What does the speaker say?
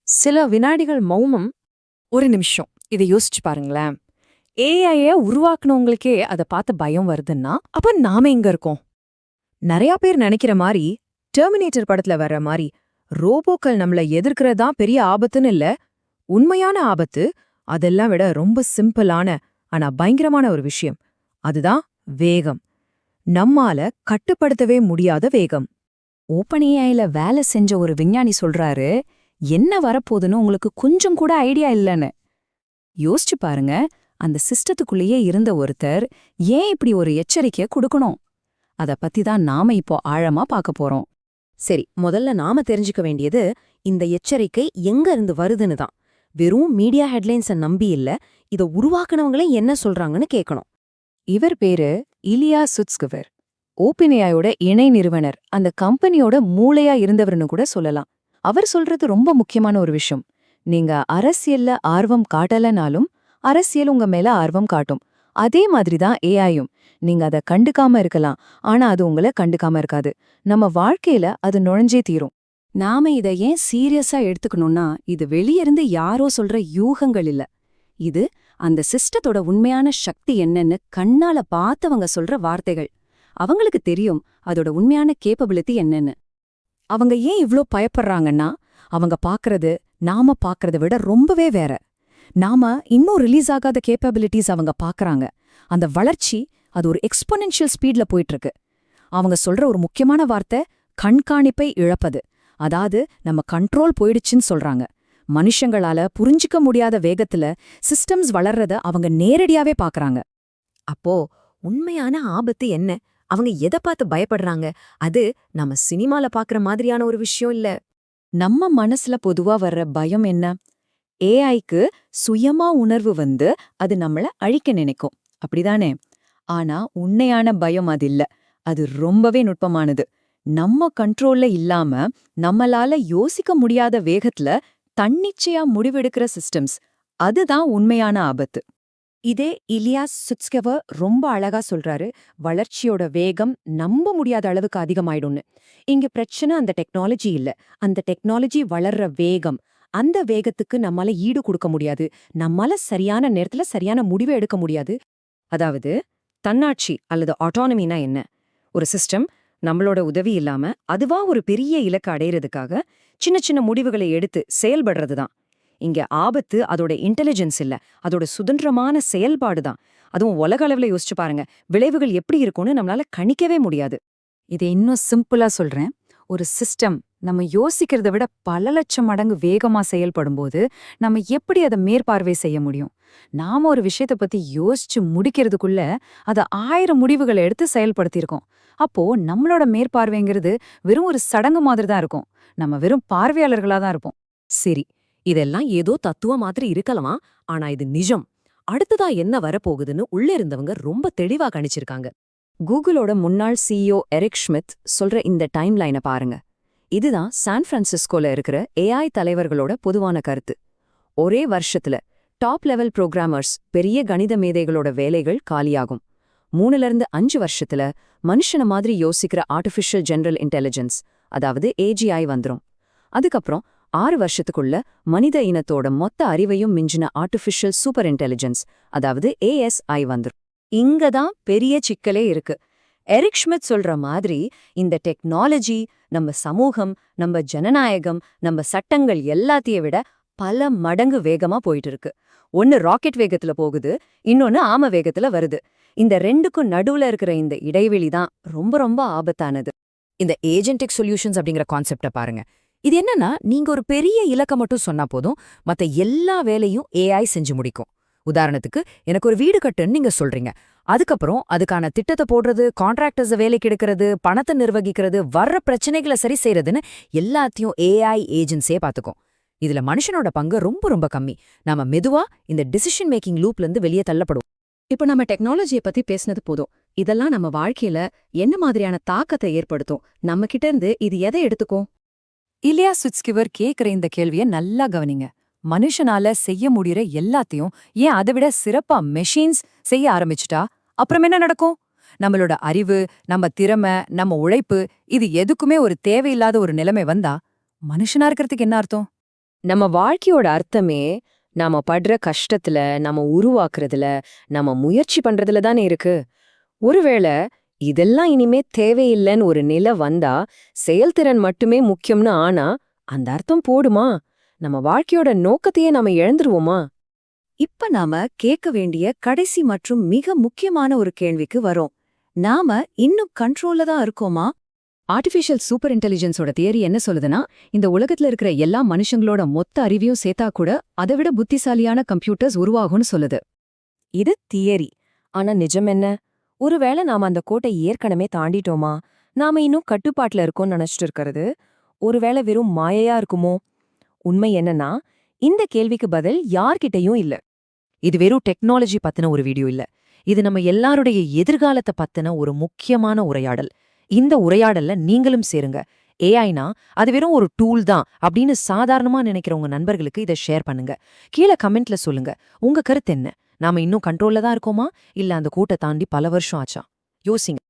சில வினாடிகள் மௌனம். ஒரு நிமிஷம் இதை யோசிச்சு பாருங்களேன். ஏஐய உருவாக்குனவங்களுக்கே அதை பார்த்து பயம் வருதுன்னா அப்ப நாம எங்க இருக்கோம்? நிறைய பேர் நினைக்கிற மாதிரி டெர்மினேட்டர் படத்துல வர்ற மாதிரி ரோபோக்கள் நம்மள எதிர்க்கிறதா பெரிய ஆபத்துன்னு இல்ல. உண்மையான ஆபத்து அதெல்லாம் விட ரொம்ப சிம்பிளான ஆனா பயங்கரமான ஒரு விஷயம். அதுதான் வேகம். நம்மால கட்டுப்படுத்தவே முடியாத வேகம். ஓப்பன்ஏஐல வேலை செஞ்ச ஒரு விஞ்ஞானி சொல்றாரு, என்ன வரப்போகுதுன்னு உங்களுக்கு கொஞ்சம் கூட ஐடியா இல்லைன்னு. யோசிச்சு பாருங்க, அந்த சிஸ்டத்துக்குள்ளேயே இருந்த ஒருத்தர் ஏன் இப்படி ஒரு எச்சரிக்கைய கொடுக்கணும்? அத பத்தி தான் நாம இப்போ ஆழமா பார்க்க போறோம். சரி, முதல்ல நாம தெரிஞ்சுக்க வேண்டியது இந்த எச்சரிக்கை எங்க இருந்து வருதுன்னு தான். வெறும் மீடியா ஹெட்லைன்ஸை நம்பி இல்ல, இத உருவாக்குனவங்களே என்ன சொல்றாங்கன்னு கேட்கணும். இவர் பேரு இலியா சுட்ஸ்கிவர். ஓப்பன்ஏஐயோட இணை நிறுவனர், அந்த கம்பெனியோட மூளையா இருந்தவர்னு கூட சொல்லலாம். அவர் சொல்றது ரொம்ப முக்கியமான ஒரு விஷயம். நீங்க அரசியல்ல ஆர்வம் காட்டலனாலும் அரசியல் உங்க மேல ஆர்வம் காட்டும். அதே மாதிரிதான் ஏஐயும். நீங்க அதை கண்டுக்காம இருக்கலாம், ஆனா அது உங்களை கண்டுக்காம இருக்காது. நம்ம வாழ்க்கையில அது நுழைஞ்சே தீரும். நாம இத ஏன் சீரியஸா எடுத்துக்கணும்னா, இது வெளியிருந்து யாரோ சொல்ற யூகங்கள் இல்ல. இது அந்த சிஸ்டத்தோட உண்மையான சக்தி என்னன்னு கண்ணால பார்த்தவங்க சொல்ற வார்த்தைகள். அவங்களுக்கு தெரியும் அதோட உண்மையான கேப்பபிலிட்டி என்னன்னு. அவங்க ஏன் இவ்ளோ பயப்படுறாங்கன்னா, அவங்க பாக்குறது நாம பாக்குறத விட ரொம்பவே வேற. நாம இன்னும் ரிலீஸ் ஆகாத கேப்பபிலிட்டிஸ் அவங்க பாக்குறாங்க. அந்த வளர்ச்சி அது ஒரு எக்ஸ்போனென்ஷியல் ஸ்பீட்ல போயிட்டு இருக்கு. அவங்க சொல்ற ஒரு முக்கியமான வார்த்தை கண்காணிப்பை இழப்பது. அதாவது நம்ம கண்ட்ரோல் போயிடுச்சுன்னு சொல்றாங்க. மனுஷங்களால புரிஞ்சிக்க முடியாத வேகத்துல சிஸ்டம்ஸ் வளர்றத அவங்க நேரடியாவே பாக்குறாங்க. அப்போ உண்மையான ஆபத்து என்ன? அவங்க எதை பார்த்து பயப்படுறாங்க? அது நம்ம சினிமால பாக்குற மாதிரியான ஒரு விஷயம் இல்ல. நம்ம மனசுல பொதுவா வர்ற பயம் என்ன? ஏஐக்கு சுயமா உணர்வு வந்து அது நம்மள அழிக்க நினைக்கும், அப்படிதானே? ஆனா உண்மையான பயம் அது இல்ல. அது ரொம்பவே நுட்பமானது. நம்ம கண்ட்ரோல்ல இல்லாம நம்மளால யோசிக்க முடியாத வேகத்துல தன்னிச்சையா முடிவெடுக்கிற சிஸ்டம்ஸ், அதுதான் உண்மையான ஆபத்து. இதே இலியா சுட்ஸ்கெவர் ரொம்ப அழகா சொல்றாரு. வளர்ச்சியோட வேகம் நம்ப முடியாத அளவுக்கு அதிகமாயிடும்னு. இங்க பிரச்சனை அந்த டெக்னாலஜி இல்ல, அந்த டெக்னாலஜி வளர்ற வேகம். அந்த வேகத்துக்கு நம்மால ஈடு கொடுக்க முடியாது. நம்மால சரியான நேரத்துல சரியான முடிவை எடுக்க முடியாது. அதாவது தன்னாட்சி அல்லது ஆட்டானமினா என்ன? ஒரு சிஸ்டம் நம்மளோட உதவி இல்லாம அதுவா ஒரு பெரிய இலக்கு அடையிறதுக்காக சின்ன சின்ன முடிவுகளை எடுத்து செயல்படுறதுதான். இங்க ஆபத்து அதோட இன்டெலிஜென்ஸ் இல்ல, அதோட சுதந்திரமான செயல்பாடுதான். அதுவும் உலக அளவுல யோசிச்சு பாருங்க, விளைவுகள் எப்படி இருக்கும்னு நம்மளால கணிக்கவே முடியாது. இதை இன்னும் சிம்பிளா சொல்றேன். ஒரு சிஸ்டம் நம்ம யோசிக்கிறத விட பல லட்சம் மடங்கு வேகமா செயல்படும்போது நம்ம எப்படி அதை மேற்பார்வை செய்ய முடியும்? நாம ஒரு விஷயத்த பத்தி யோசிச்சு முடிக்கிறதுக்குள்ள அதை 1000 முடிவுகளை எடுத்து செயல்படுத்தியிருக்கோம். அப்போ நம்மளோட மேற்பார்வைங்கிறது வெறும் ஒரு சடங்கு மாதிரி தான் இருக்கும். நம்ம வெறும் பார்வையாளர்களா தான் இருப்போம். சரி, இதெல்லாம் ஏதோ தத்துவ மாதிரி இருக்கலாம், ஆனா இது நிஜம். அடுத்ததா என்ன வரப்போகுதுன்னு உள்ள இருந்தவங்க ரொம்ப தெளிவா கணிச்சிருக்காங்க. கூகுளோட முன்னாள் சிஇஓ எரிக் ஷ்மித் சொல்ற இந்த டைம்லைனை பாருங்க. இதுதான் சான் பிரான்சிஸ்கோல இருக்கிற ஏஐ தலைவர்களோட பொதுவான கருத்து. ஒரே வருஷத்துல டாப் லெவல் புரோகிராமர்ஸ், பெரிய கணித மேதைகளோட வேலைகள் காலியாகும். 3 to 5 வருஷத்துல மனுஷன மாதிரி யோசிக்கிற ஆர்டிஃபிஷியல் ஜெனரல் இன்டெலிஜென்ஸ், அதாவது ஏஜிஐ வந்துரும். அதுக்கப்புறம் 6 வருஷத்துக்குள்ள மனித இனத்தோட மொத்த அறிவையும் மிஞ்சின ஆர்டிஃபிஷியல் சூப்பர் இன்டெலிஜென்ஸ், அதாவது ஏஎஸ்ஐ வந்துரும். இங்கதான் பெரிய சிக்கலே இருக்கு. எரிக் ஷ்மித் சொல்ற மாதிரி இந்த டெக்னாலஜி நம்ம சமூகம், நம்ம ஜனநாயகம், நம்ம சட்டங்கள் எல்லாத்தையும் விட பல மடங்கு வேகமா போயிட்டு இருக்கு. ஒன்னு ராக்கெட் வேகத்துல போகுது, இன்னொன்னு ஆம வேகத்துல வருது. இந்த ரெண்டுக்கும் நடுவுல இருக்கிற இந்த இடைவெளி தான் ரொம்ப ரொம்ப ஆபத்தானது. இந்த ஏஜென்டிக் சொல்யூஷன்ஸ் அப்படிங்கிற கான்செப்ட பாருங்க. இது என்னன்னா, நீங்க ஒரு பெரிய இலக்க மட்டும் சொன்னா போதும், மத்த எல்லா வேலையும் ஏஐ செஞ்சு முடிக்கும். உதாரணத்துக்கு, எனக்கு ஒரு வீடு கட்டுன்னு நீங்க சொல்றீங்க. அதுக்கப்புறம் அதுக்கான திட்டத்தை போடுறது, கான்ட்ராக்டர்ஸை வேலைக்கு எடுக்கிறது, பணத்தை நிர்வகிக்கிறது, வர்ற பிரச்சனைகளை சரி செய்யறதுன்னு எல்லாத்தையும் ஏஐ ஏஜென்சியே பாத்துக்கும். இதுல மனுஷனோட பங்கு ரொம்ப ரொம்ப கம்மி. நாம மெதுவா இந்த டிசிஷன் மேக்கிங் லூப்ல இருந்து வெளியே தள்ளப்படுவோம். இப்ப நம்ம டெக்னாலஜியை பத்தி பேசினது போதும். இதெல்லாம் நம்ம வாழ்க்கையில என்ன மாதிரியான தாக்கத்தை ஏற்படுத்தும்? நம்ம கிட்ட இருந்து இது எதை எடுத்துக்கும்? இலியா சுட்ஸ்கிவர் கேக்குற இந்த கேள்விய நல்லா கவனிங்க. மனுஷனால செய்ய முடியற எல்லாத்தையும் ஏன் அதை விட சிறப்பா மெஷின்ஸ் செய்ய ஆரம்பிச்சுட்டா அப்புறம் என்ன நடக்கும்? நம்மளோட அறிவு, நம்ம திறமை, நம்ம உழைப்பு, இது எதுக்குமே ஒரு தேவையில்லாத ஒரு நிலைமை வந்தா மனுஷனா இருக்கிறதுக்கு என்ன அர்த்தம்? நம்ம வாழ்க்கையோட அர்த்தமே நாம படுற கஷ்டத்துல, நாம உருவாக்குறதுல, நாம முயற்சி பண்றதுல தானே இருக்கு. ஒருவேளை இதெல்லாம் இனிமே தேவையில்லைன்னு ஒரு நிலை வந்தா, செயல்திறன் மட்டுமே முக்கியம்னு ஆனா, அந்த அர்த்தம் போடுமா? நம்ம வாழ்க்கையோட நோக்கத்தையே நாம இழந்துருவோமா? இப்ப நாம கேட்க வேண்டிய கடைசி மற்றும் மிக முக்கியமான ஒரு கேள்விக்கு வரோம். நாம இன்னும் கண்ட்ரோல்ல தான் இருக்கோமா? ஆர்டிஃபிஷியல் சூப்பர் இன்டெலிஜென்ஸோட தியரி என்ன சொல்லுதுன்னா, இந்த உலகத்துல இருக்கிற எல்லா மனுஷங்களோட மொத்த அறிவையும் சேர்த்தா கூட அதை விட புத்திசாலியான கம்ப்யூட்டர்ஸ் உருவாகும்னு சொல்லுது. இது தியரி. ஆனா நிஜம் என்ன? ஒருவேளை நாம அந்த கோட்டை ஏற்கனவே தாண்டிட்டோமா? நாம இன்னும் கட்டுப்பாட்டுல இருக்கோம்னு நினைச்சிட்டு இருக்கிறது ஒருவேளை வெறும் மாயையா இருக்குமோ? உண்மை என்னன்னா, இந்த கேள்விக்கு பதில் யார்கிட்டயும் இல்ல. இது வெறும் டெக்னாலஜி பத்தின ஒரு வீடியோ இல்ல. இது நம்ம எல்லாருடைய எதிர்காலத்தை பத்தின ஒரு முக்கியமான உரையாடல். இந்த உரையாடல்ல நீங்களும் சேருங்க. ஏஐனா அது வெறும் ஒரு டூல் தான் அப்படின்னு சாதாரணமா நினைக்கிற உங்க நண்பர்களுக்கு இதை ஷேர் பண்ணுங்க. கீழே கமெண்ட்ல சொல்லுங்க. உங்க கருத்து என்ன? நாம இன்னும் கண்ட்ரோல்ல தான் இருக்கோமா? இல்ல அந்த கூட்டை தாண்டி பல வருஷம் ஆச்சா? யோசிங்க.